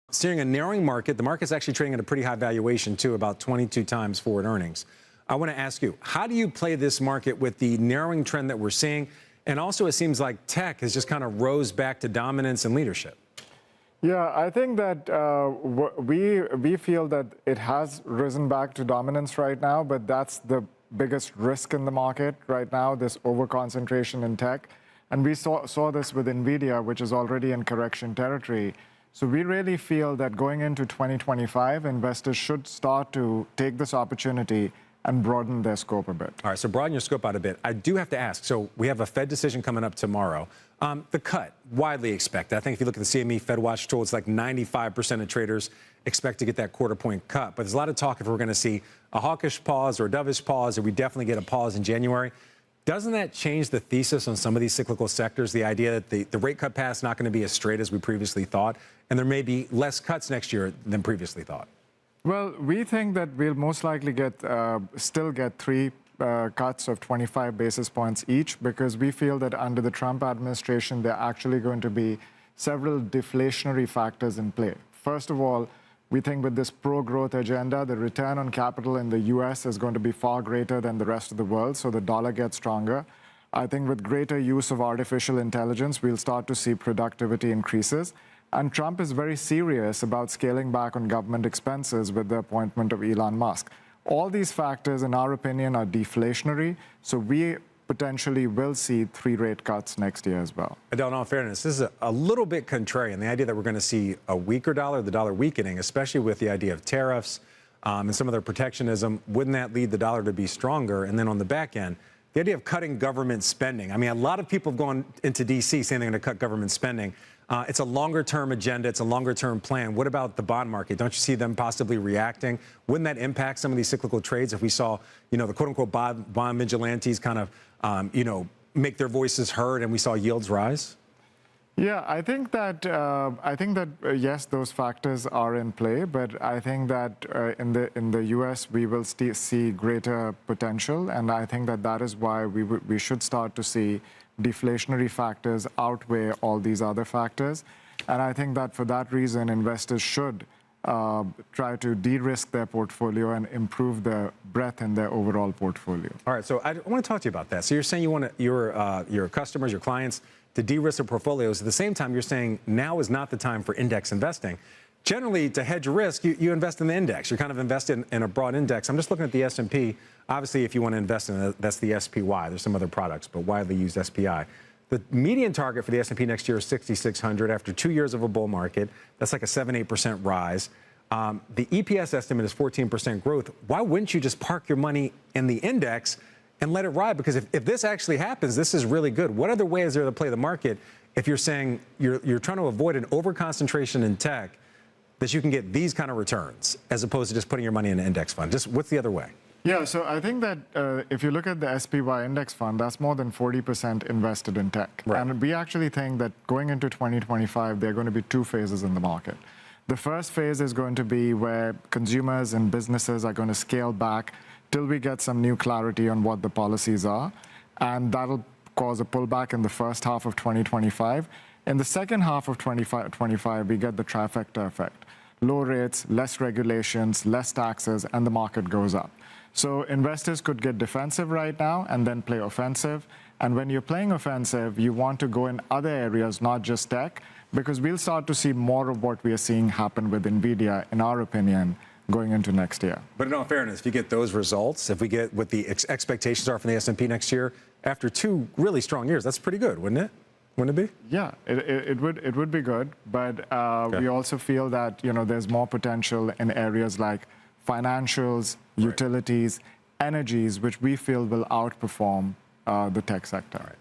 Seeing a narrowing market, the market's actually trading at a pretty high valuation, too, about 22 times forward earnings. I want to ask you, how do you play this market with the narrowing trend that we're seeing? And also, it seems like tech has just kind of rose back to dominance and leadership. Yeah, I think that we feel that it has risen back to dominance right now, but that's the biggest risk in the market right now, this over-concentration in tech. And we saw this with NVIDIA, which is already in correction territory. So we really feel that going into 2025, investors should start to take this opportunity and broaden their scope a bit. All right, so broaden your scope out a bit. I do have to ask, so we have a Fed decision coming up tomorrow. The cut, widely expected. I think if you look at the CME Fed Watch tool, it's like 95% of traders expect to get that quarter-point cut. But there's a lot of talk if we're going to see a hawkish pause or a dovish pause, or we definitely get a pause in January. Doesn't that change the thesis on some of these cyclical sectors, the idea that the rate cut path is not going to be as straight as we previously thought, and there may be less cuts next year than previously thought? Well, we think that we'll most likely still get three cuts of 25 basis points each, because we feel that under the Trump administration, there are actually going to be several deflationary factors in play. First of all, we think with this pro-growth agenda, the return on capital in the U.S. is going to be far greater than the rest of the world, so the dollar gets stronger. I think with greater use of artificial intelligence, we'll start to see productivity increases. And Trump is very serious about scaling back on government expenses with the appointment of Elon Musk. All these factors, in our opinion, are deflationary, so we potentially will see 3 rate cuts next year as well. Aadil, in all fairness, this is a little bit contrarian, the idea that we're going to see a weaker dollar, the dollar weakening, especially with the idea of tariffs and some of their protectionism. Wouldn't that lead the dollar to be stronger? And then on the back end, the idea of cutting government spending. I mean, a lot of people have gone into D.C. saying they're going to cut government spending. It's a longer-term agenda. It's a longer-term plan. What about the bond market? Don't you see them possibly reacting? Wouldn't that impact some of these cyclical trades if we saw, the quote-unquote bond vigilantes kind of, make their voices heard and we saw yields rise? Yeah, I think that yes, those factors are in play, but I think that in the U.S. we will see greater potential, and I think that is why we should start to see deflationary factors outweigh all these other factors. And I think that for that reason, investors should try to de-risk their portfolio and improve the breadth in their overall portfolio. All right, so I want to talk to you about that. So you're saying you want your customers, your clients, to de-risk their portfolios. At the same time, you're saying now is not the time for index investing. Generally, to hedge risk, you invest in the index. You're kind of invested in a broad index. I'm just looking at the S&P. Obviously, if you want to invest in it, that's the SPY. There's some other products, but widely used SPI. The median target for the S&P next year is 6,600 after 2 years of a bull market. That's like a 7-8% rise. The EPS estimate is 14% growth. Why wouldn't you just park your money in the index and let it ride? Because if this actually happens, this is really good. What other way is there to play the market if you're saying you're trying to avoid an over-concentration in tech, that you can get these kind of returns as opposed to just putting your money in an index fund? Just what's the other way? Yeah, so I think that if you look at the SPY index fund, that's more than 40% invested in tech. Right. And we actually think that going into 2025, there are going to be 2 phases in the market. The first phase is going to be where consumers and businesses are going to scale back till we get some new clarity on what the policies are. And that'll cause a pullback in the first half of 2025. In the second half of 2025, we get the trifecta effect. Low rates, less regulations, less taxes, and the market goes up. So investors could get defensive right now and then play offensive. And when you're playing offensive, you want to go in other areas, not just tech, because we'll start to see more of what we are seeing happen with NVIDIA, in our opinion, going into next year. But in all fairness, if you get those results, if we get what the expectations are from the S&P next year, after 2 really strong years, that's pretty good, wouldn't it? Wouldn't it be? Yeah, it would be good, but okay. We also feel that there's more potential in areas like financials, utilities, energies, which we feel will outperform the tech sector. All right.